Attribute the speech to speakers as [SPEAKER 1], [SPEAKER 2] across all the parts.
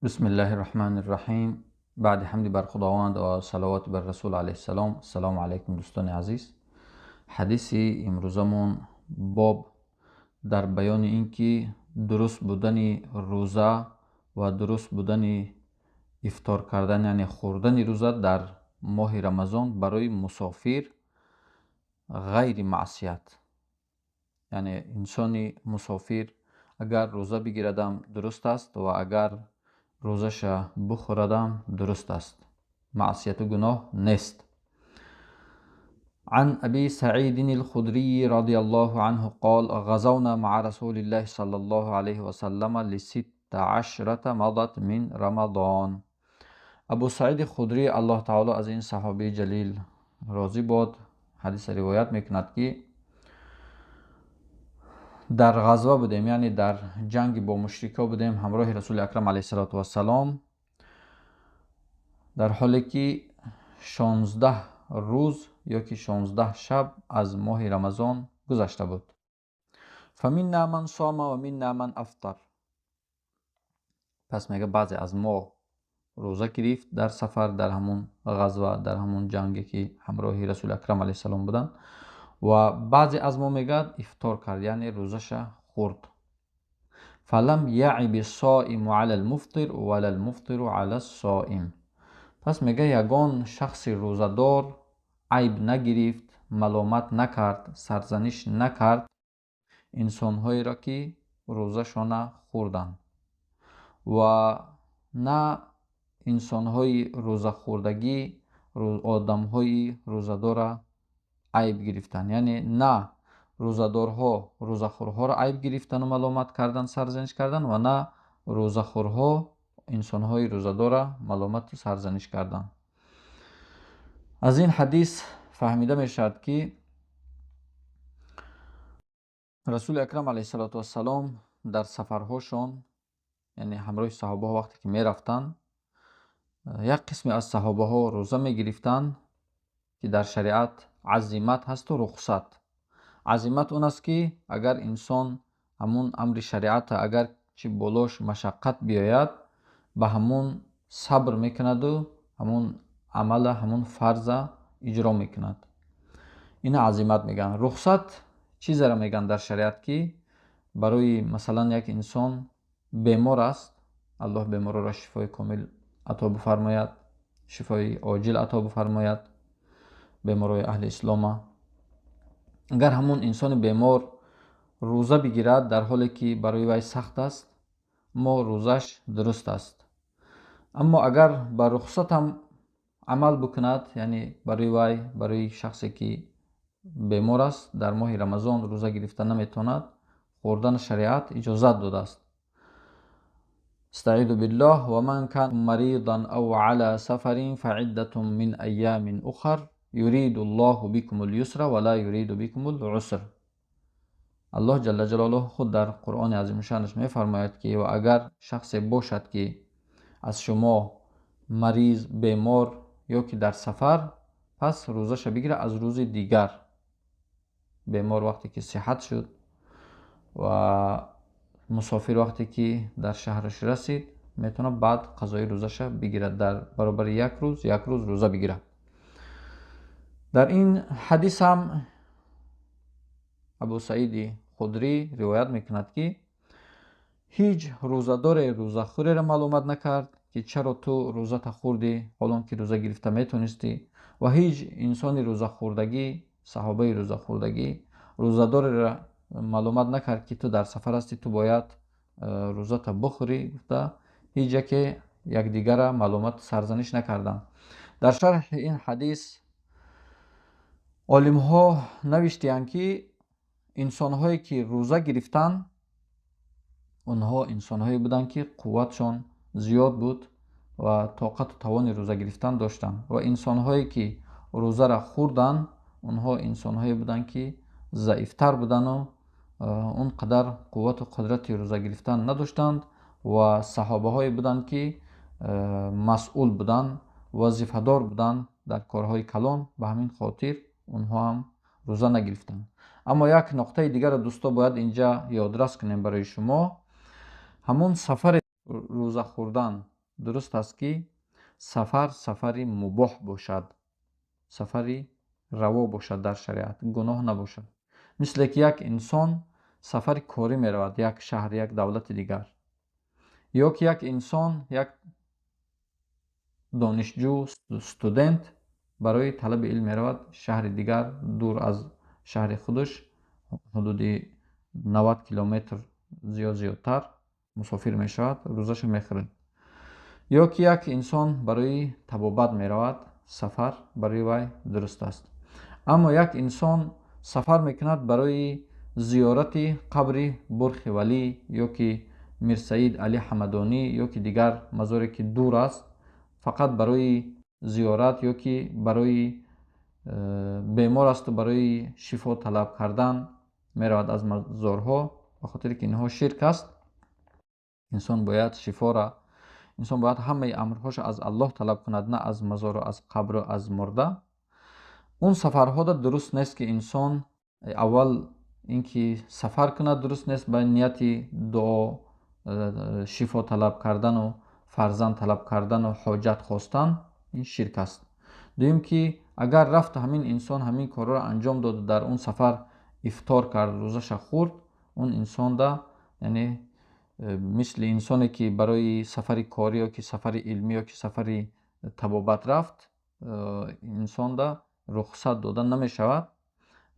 [SPEAKER 1] بسم الله الرحمن الرحیم. بعد حمد بر خداوند و صلوات بر رسول علیه السلام. السلام علیکم دوستان عزیز. حدیث امروزمون باب در بیان اینکه درست بودن روزه و درست بودن افطار کردن یعنی خوردن روزه در ماه رمضان برای مسافر غیر معصیت، یعنی انسان مسافر اگر روزه بگیردم درست است و اگر روزش بخوردم درست است، معصیت و گناه نیست. عن ابي سعيد الخدري رضي الله عنه قال غزونا مع رسول الله صلى الله عليه وسلم ل16 مضت من رمضان. ابو سعید خدری الله تعالی از این صحابی جلیل راضی باد حدیث روایت میکند که در غزوه بودیم، یعنی در جنگ با مشرکا بودیم همراه رسول اکرم علیه السلام، در حالی که 16 روز یا که 16 شب از ماه رمضان گذشته بود. فمنا من صام و منا من افطر. پس میگه بعضی از ما روزه گرفت در سفر، در همون غزوه، در همون جنگی که همراه رسول اکرم علیه السلام بودن، و بعضی از ما میگه افطار کرد یعنی روزش خورد. فلم یعب الصائم علی المفطر ولا المفطر علی الصائم. پس میگه یگان شخص روزدار عیب نگرفت، ملامت نکرد، سرزنش نکرد انسانهایی را که روزشان خوردن، و نه انسانهای روزه خوردگی آدمهای روزدار عیب گرفتن، یعنی نه روزدارها روزخورها را عیب گرفتن و ملامت کردن، سرزنش کردن، و نه روزخورها انسانهای روزدار ملامت و سرزنش کردن. از این حدیث فهمیده می شود که رسول اکرم علیه السلام در سفرهاشون، یعنی همراه صحابه ها وقتی که می رفتن، یک قسم از صحابه ها روزه می گرفتن که در شریعت عزیمت هست و رخصت. عزیمت اون است که اگر انسان همون امر شریعت اگر چی بلاش مشقت بیاید به همون صبر میکند و همون عمل همون فرض اجرا میکند، این عزیمت میگن. رخصت چیز را میگن در شریعت که برای مثلا یک انسان بیمار است، الله بیمار را شفای کامل عطا بفرماید، شفای عاجل عطا بفرماید، بیمارای اهل اسلام. اگر همون انسان بیمار روزه بگیرد در حالی که برای وی سخت است، ما روزش درست است. اما اگر با رخصت هم عمل بکند، یعنی برای شخصی که بیمار است در ماه رمضان روزه گرفتن نمیتواند، خوردن شریعت اجازت داده است. استعیذ بالله و من کان مریضا او علی سفر فعدة من ایام اخر یرید الله بكم اليسر ولا یرید بكم العسر. الله جل جلاله خود در قرآن عظیم شانش میفرماید که و اگر شخص باشد که از شما مریض، بیمار یا که در سفر، پس روزش بگیره از روز دیگر. بیمار وقتی که صحت شد و مسافر وقتی که در شهرش رسید میتونه بعد قضای روزش بگیره، در برابر یک روز روزه بگیره. در این حدیث هم ابو سعید خدری روایت میکند که هیچ روزدار روزخوری را ملامت نکرد که چرا تو روزت خوردی حالان که روزه گرفته میتونستی، و هیچ انسان روزه خوردگی، صحابه روزه خوردگی، روزدار را ملامت نکرد که تو در سفر هستی، تو باید روزت بخوری. گفته هیچ که یکدیگر را ملامت سرزنش نکردن. در شرح این حدیث عالم ها نوشتند که انسان هایی که روزه گرفتن اونها انسان هایی بودند که قوتشان زیاد بود و طاقت و توان روزه گرفتن داشتند، و انسان هایی که روزه را خوردن اونها انسان هایی بودند که ضعیفتر بودند و اون قدر قوت و قدرت روزه گرفتن نداشتند، و صحابه هایی بودند که مسئول بودند، وظیفه دار بودند در کارهای کلان، به همین خاطر اونها هم روزه نگرفتند. اما یک نقطه دیگر دوستا باید اینجا یادداشت کنیم برای شما. همون سفر روزه خوردن درست است که سفری مباح باشد، سفری روا باشد، در شریعت گناه نباشد. مثل که یک انسان سفر کاری می رود یک شهر، یک دولت دیگر، یا که یک انسان، یک دانشجو، استودنت برای طلب علم می رود شهر دیگر دور از شهر خودش، حدود 90 کیلومتر زیادتر مسافر می شود، روزش می خورد. یا که یک انسان برای طبابت می رود، سفر برای وی درست است. اما یک انسان سفر می کند برای زیارت قبر برخ ولی یا که میر سید علی حمدانی یا که دیگر مزاری که دور است، فقط برای زیارت یا که برای بیمار است و برای شفا طلب کردن می رود از مزارها، به خاطر که اینها شرک است. انسان باید شفا را، انسان باید همه امرهاش از الله طلب کند، نه از مزار و از قبر و از مرده. اون سفرها درست نیست که انسان اول اینکه سفر کند درست نیست به نیت دعا، شفا طلب کردن و فرزند طلب کردن و حاجت خواستن، این شرک است. دویم که اگر رفت همین انسان همین کار را انجام داد در اون سفر افطار کرد، روزش خورد، اون انسان دا یعنی مثل انسانی که برای سفر کاری یا که سفر علمی یا که سفر طبابت رفت، انسان دا رخصت داده نمی شود،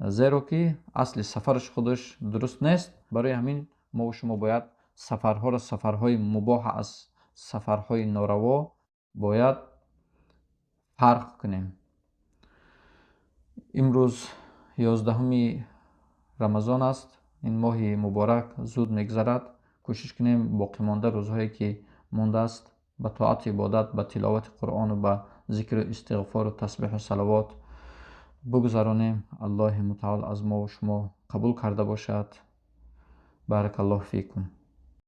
[SPEAKER 1] زیرا که اصل سفرش خودش درست نیست. برای همین ما و شما باید سفرها را سفرهای مباح از سفرهای ناروا باید فرق کنیم. امروز 11 رمضان است، این ماه مبارک زود میگذرد. کوشش کنیم باقی مانده روزهایی که مانده است به طاعت عبادت، به تلاوت قرآن و به ذکر استغفار و تسبیح و صلوات بگذرانیم. الله متعال از ما و شما قبول کرده باشد. بارک الله فیکم.